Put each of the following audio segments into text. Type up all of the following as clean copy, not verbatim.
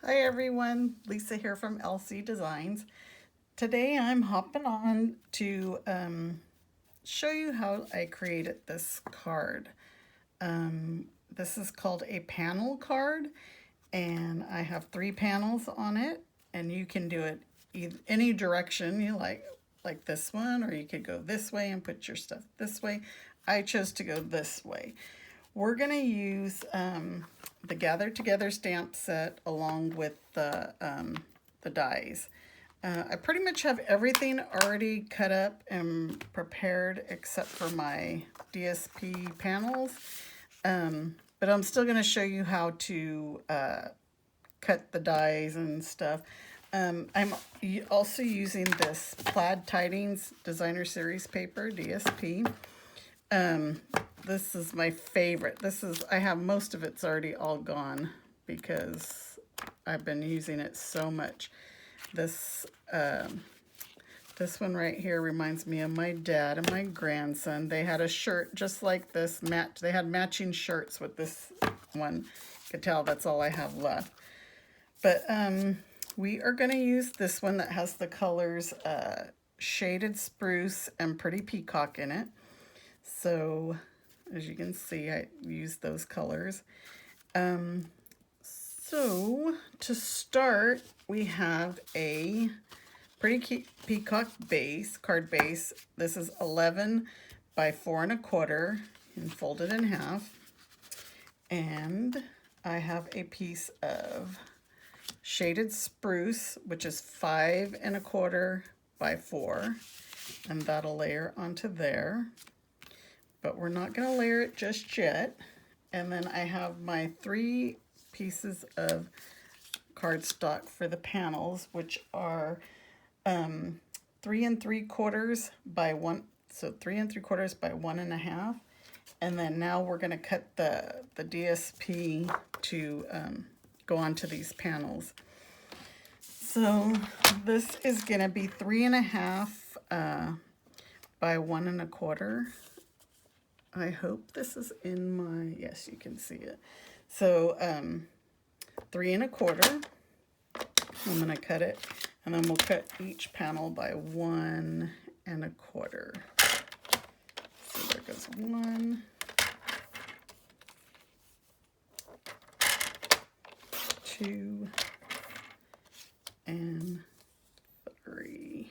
Hi everyone, Lisa here from LC Designs. Today I'm hopping on to show you how I created this card. This is called a panel card, and I have 3 panels on it, and you can do it any direction you like this one, or you could go this way and put your stuff this way. I chose to go this way. We're going to use the Gather Together stamp set along with the dies. I pretty much have everything already cut up and prepared except for my DSP panels. But I'm still going to show you how to cut the dies and stuff. I'm also using this Plaid Tidings Designer Series paper, DSP. This is my favorite. I have most of it's already all gone because I've been using it so much. This one right here reminds me of my dad and my grandson. They had a shirt just like this. They had matching shirts with this one. You could tell that's all I have left. But we are going to use this one that has the colors Shaded Spruce and Pretty Peacock in it. So as you can see, I used those colors. So to start, we have a Pretty Peacock base, card base. This is 11 by 4 1/4 and folded in half. And I have a piece of Shaded Spruce, which is 5 1/4 by 4, and that'll layer onto there. But we're not going to layer it just yet. And then I have my 3 pieces of cardstock for the panels, which are 3 3/4 by 1, so 3 3/4 by 1 1/2. And then now we're going to cut the DSP to go onto these panels. So this is going to be 3 1/2 by 1 1/4. I hope this is in my, yes, you can see it. So 3 1/4. I'm going to cut it, and then we'll cut each panel by 1 1/4. So there goes 1, 2, and 3.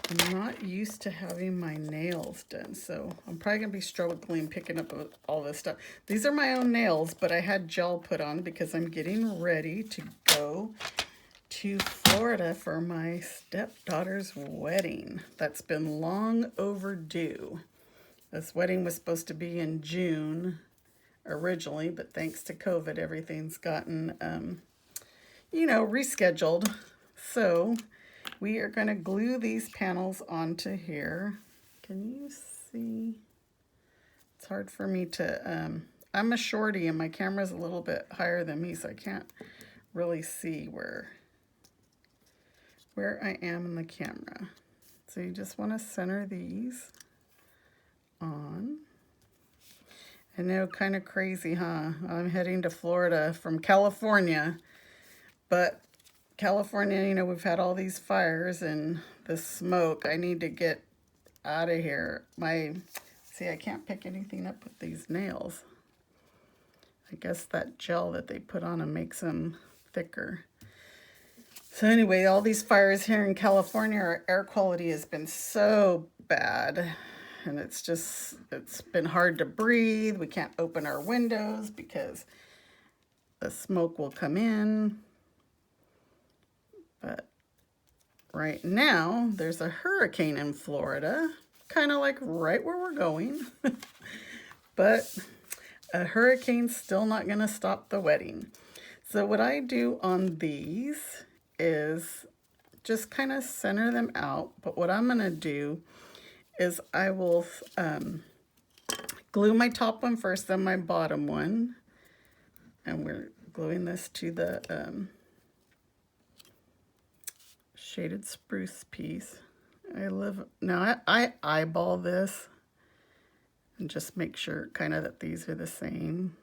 I'm not used to having my nails done, so I'm probably going to be struggling picking up all this stuff. These are my own nails, but I had gel put on because I'm getting ready to go to Florida for my stepdaughter's wedding. That's been long overdue. This wedding was supposed to be in June originally, but thanks to COVID, everything's gotten, rescheduled. So we are going to glue these panels onto here. Can you see? It's hard for me to, I'm a shorty and my camera's a little bit higher than me, so I can't really see where I am in the camera. So you just want to center these on. I know, kind of crazy, huh? I'm heading to Florida from California, but California, we've had all these fires and the smoke. I need to get out of here. See, I can't pick anything up with these nails. I guess that gel that they put on them makes them thicker. So anyway, all these fires here in California, our air quality has been so bad. And it's been hard to breathe. We can't open our windows because the smoke will come in. But right now, there's a hurricane in Florida, kind of like right where we're going. But a hurricane's still not going to stop the wedding. So what I do on these is just kind of center them out. But what I'm going to do is I will glue my top one first, then my bottom one. And we're gluing this to the Shaded Spruce piece. I eyeball this and just make sure kind of that these are the same.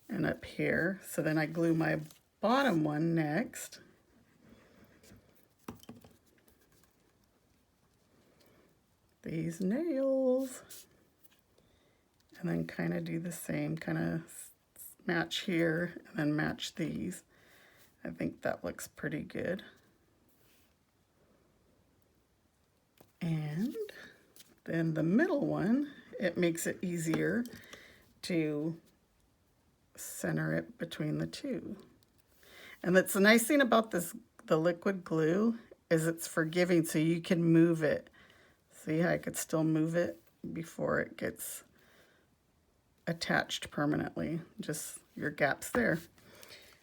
and up here. So then I glue my bottom one next. These nails. And then kind of do the same, kind of match here and then match these. I think that looks pretty good. And then the middle one, it makes it easier to center it between the two. And that's the nice thing about this, the liquid glue, is it's forgiving, so you can move it. See how I could still move it before it gets attached permanently, just your gaps there.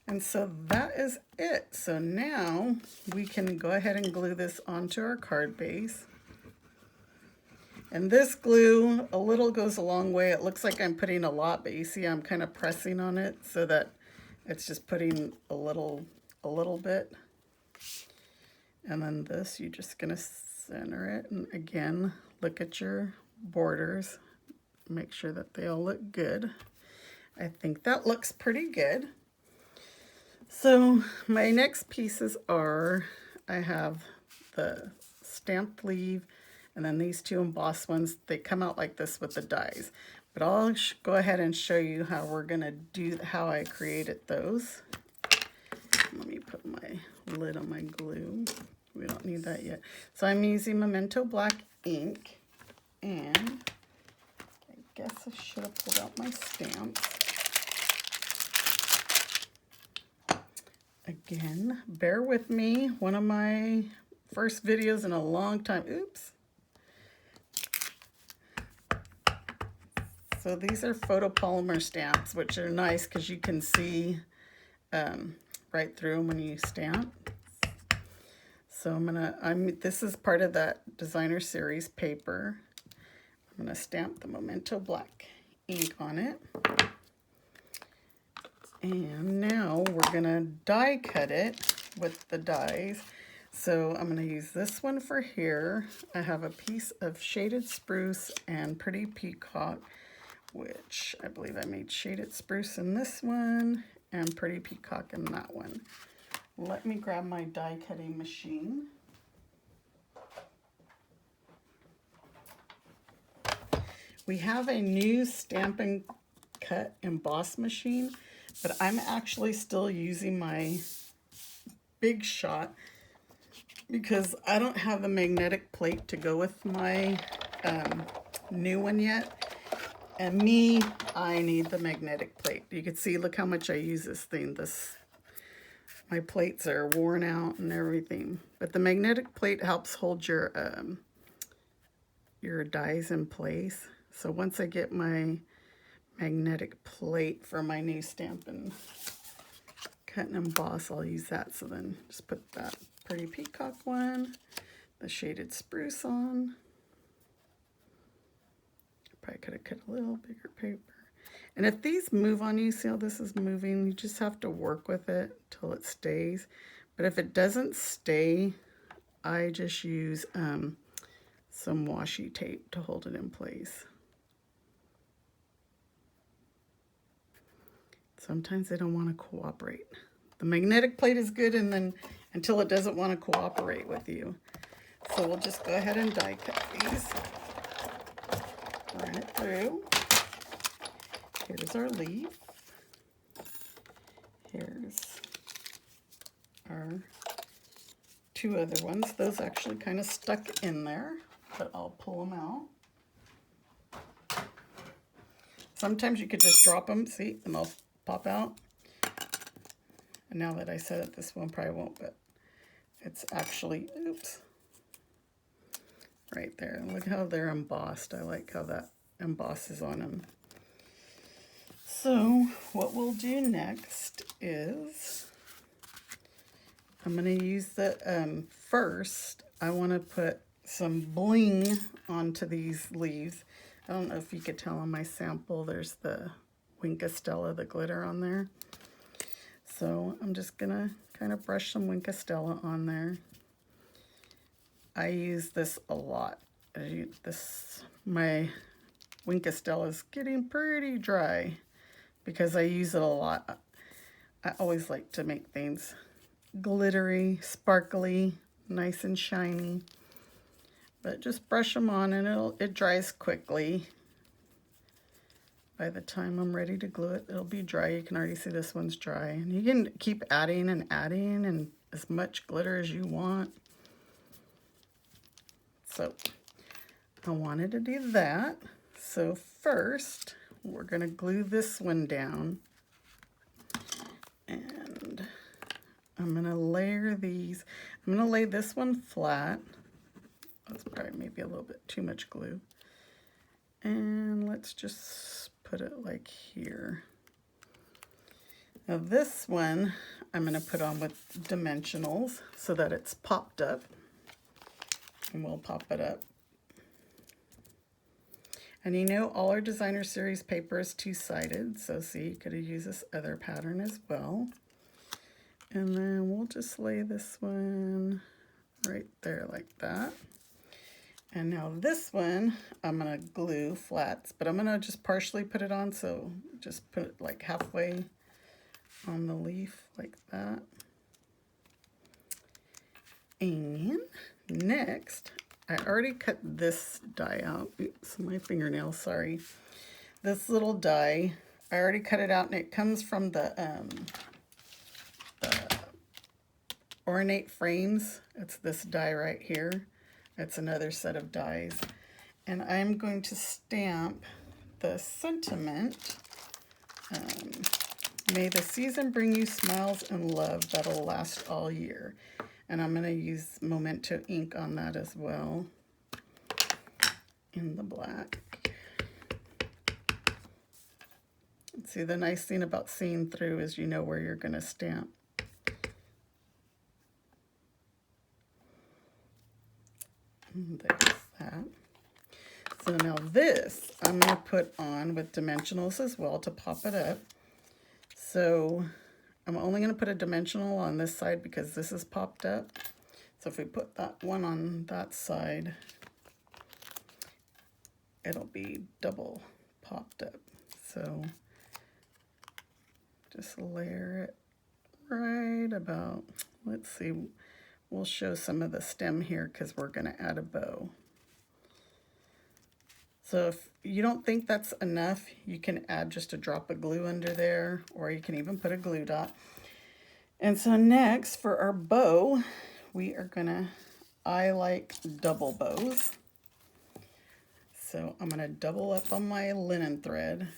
And so that is it. So now we can go ahead and glue this onto our card base. And this glue, a little goes a long way. It looks like I'm putting a lot, but you see I'm kind of pressing on it so that it's just putting a little bit. And then this, you're just gonna center it. And again, look at your borders. Make sure that they all look good. I think that looks pretty good. So my next pieces are, I have the stamped leaf and then these two embossed ones. They come out like this with the dies. But I'll go ahead and show you how we're gonna do, how I created those. Let me put my lid on my glue. We don't need that yet. So I'm using Memento Black ink, and I guess I should have pulled out my stamps. Again, bear with me. One of my first videos in a long time. Oops. So these are photopolymer stamps, which are nice because you can see right through them when you stamp. So this is part of that designer series paper. I'm gonna stamp the Memento Black ink on it. And now we're gonna die cut it with the dies. So I'm gonna use this one for here. I have a piece of shaded spruce and pretty peacock, which I believe I made shaded spruce in this one and pretty peacock in that one. Let me grab my die cutting machine. We have a new Stampin' Cut emboss machine, but I'm actually still using my Big Shot because I don't have the magnetic plate to go with my new one yet. And I need the magnetic plate. You can see, look how much I use this thing. My plates are worn out and everything. But the magnetic plate helps hold your dies in place. So once I get my magnetic plate for my new Stampin' Cut and Emboss, I'll use that. So then just put that pretty peacock one, the shaded spruce on. Probably could have cut a little bigger paper. And if these move on you, see how this is moving, you just have to work with it till it stays. But if it doesn't stay, I just use some washi tape to hold it in place. Sometimes they don't want to cooperate. The magnetic plate is good, and then until it doesn't want to cooperate with you. So we'll just go ahead and die cut these. Run it through. Here's our leaf. Here's our two other ones. Those actually kind of stuck in there, but I'll pull them out. Sometimes you could just drop them, see, and they'll pop out. And now that I said it, this one probably won't, but it's actually, oops, right there. Look how they're embossed. I like how that embosses on them. So what we'll do next is I'm going to use the, first, I want to put some bling onto these leaves. I don't know if you could tell on my sample, there's the Wink Stella, the glitter on there. So I'm just going to kind of brush some Wink Stella on there. I use this a lot. My Wink Stella is getting pretty dry. because I use it a lot. I always like to make things glittery, sparkly, nice and shiny. But just brush them on and it dries quickly. By the time I'm ready to glue it, it'll be dry. You can already see this one's dry. And you can keep adding and as much glitter as you want. So I wanted to do that. So first, we're going to glue this one down. And I'm going to layer these. I'm going to lay this one flat. That's probably maybe a little bit too much glue. And let's just put it like here. Now this one I'm going to put on with dimensionals so that it's popped up. And we'll pop it up. And you know all our designer series paper is two-sided, so see, you could have used this other pattern as well. And then we'll just lay this one right there like that. And now this one, I'm gonna glue flats, but I'm gonna just partially put it on, so just put it like halfway on the leaf like that. And next, I already cut this die out. Oops, my fingernail, sorry. This little die, I already cut it out, and it comes from the ornate frames. It's this die right here. It's another set of dies. And I'm going to stamp the sentiment, may the season bring you smiles and love that'll last all year. And I'm going to use Memento ink on that as well, in the black. See, the nice thing about seeing through is you know where you're going to stamp. And there's that. So now this I'm going to put on with dimensionals as well to pop it up. So I'm only going to put a dimensional on this side because this is popped up. So if we put that one on that side, it'll be double popped up. So just layer it right about, let's see, we'll show some of the stem here because we're going to add a bow. So if you don't think that's enough, you can add just a drop of glue under there, or you can even put a glue dot. And so next for our bow, we are gonna, I like double bows. So I'm gonna double up on my linen thread.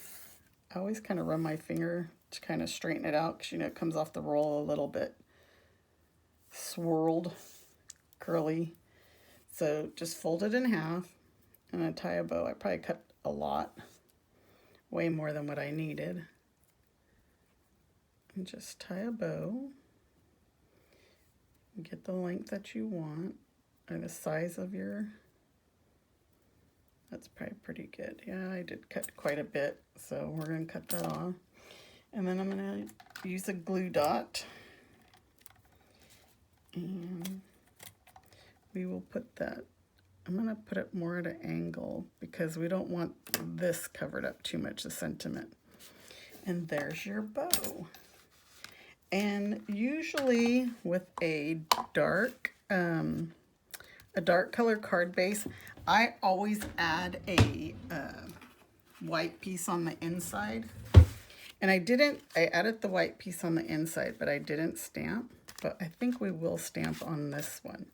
I always kind of run my finger to kind of straighten it out because you know it comes off the roll a little bit swirled, curly. So just fold it in half and I tie a bow. I probably cut a lot, way more than what I needed. And just tie a bow. Get the length that you want or the size of your, that's probably pretty good. Yeah, I did cut quite a bit, so we're going to cut that off. And then I'm going to use a glue dot. And we will put that, I'm going to put it more at an angle because we don't want this covered up too much, the sentiment. And there's your bow. And usually with a dark color card base, I always add a white piece on the inside. And I added the white piece on the inside, but I didn't stamp. But I think we will stamp on this one.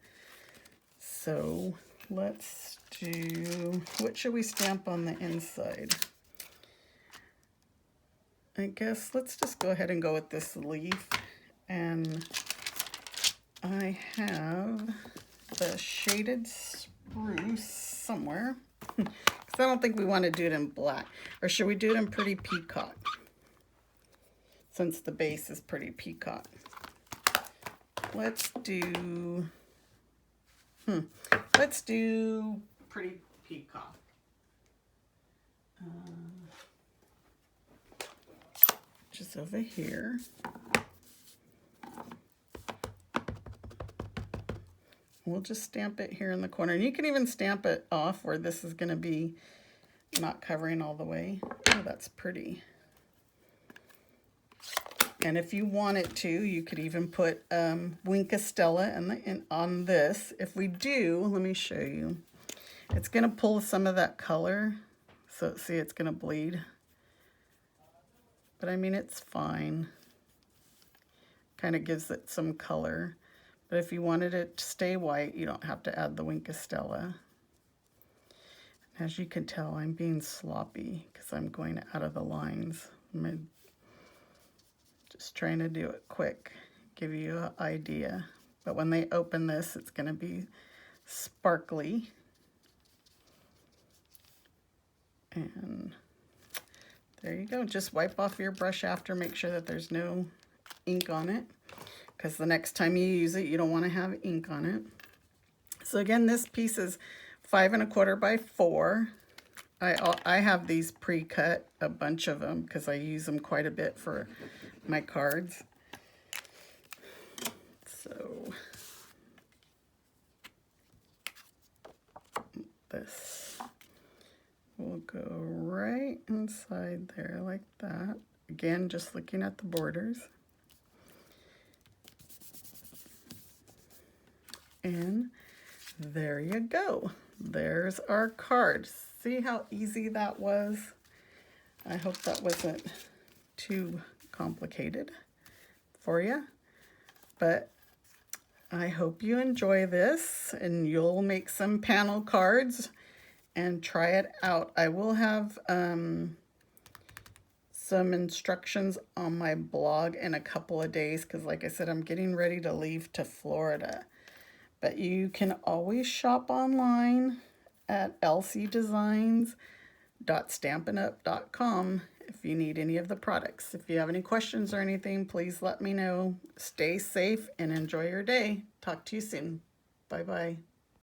So let's do, what should we stamp on the inside? I guess let's just go ahead and go with this leaf. And I have the shaded spruce somewhere. Because I don't think we want to do it in black. Or should we do it in pretty peacock? Since the base is pretty peacock. Let's do pretty peacock. Just over here. We'll just stamp it here in the corner. And you can even stamp it off where this is going to be not covering all the way. Oh, that's pretty. And if you wanted to, you could even put Wink Estella on this. If we do, let me show you. It's going to pull some of that color. So see, it's going to bleed. But I mean, it's fine. Kind of gives it some color. But if you wanted it to stay white, you don't have to add the Wink Estella. As you can tell, I'm being sloppy because I'm going out of the lines. I'm just trying to do it quick, give you an idea. But when they open this, it's going to be sparkly. And there you go. Just wipe off your brush after, make sure that there's no ink on it, because the next time you use it, you don't want to have ink on it. So again, this piece is 5 1/4 by 4. I have these pre-cut, a bunch of them, because I use them quite a bit for my cards. So this will go right inside there like that. Again, just looking at the borders. And there you go. There's our card. See how easy that was? I hope that wasn't too complicated for you. But I hope you enjoy this and you'll make some panel cards and try it out. I will have some instructions on my blog in a couple of days because, like I said, I'm getting ready to leave to Florida. But you can always shop online at lcdesigns.stampinup.com if you need any of the products. If you have any questions or anything, please let me know. Stay safe and enjoy your day. Talk to you soon. Bye-bye.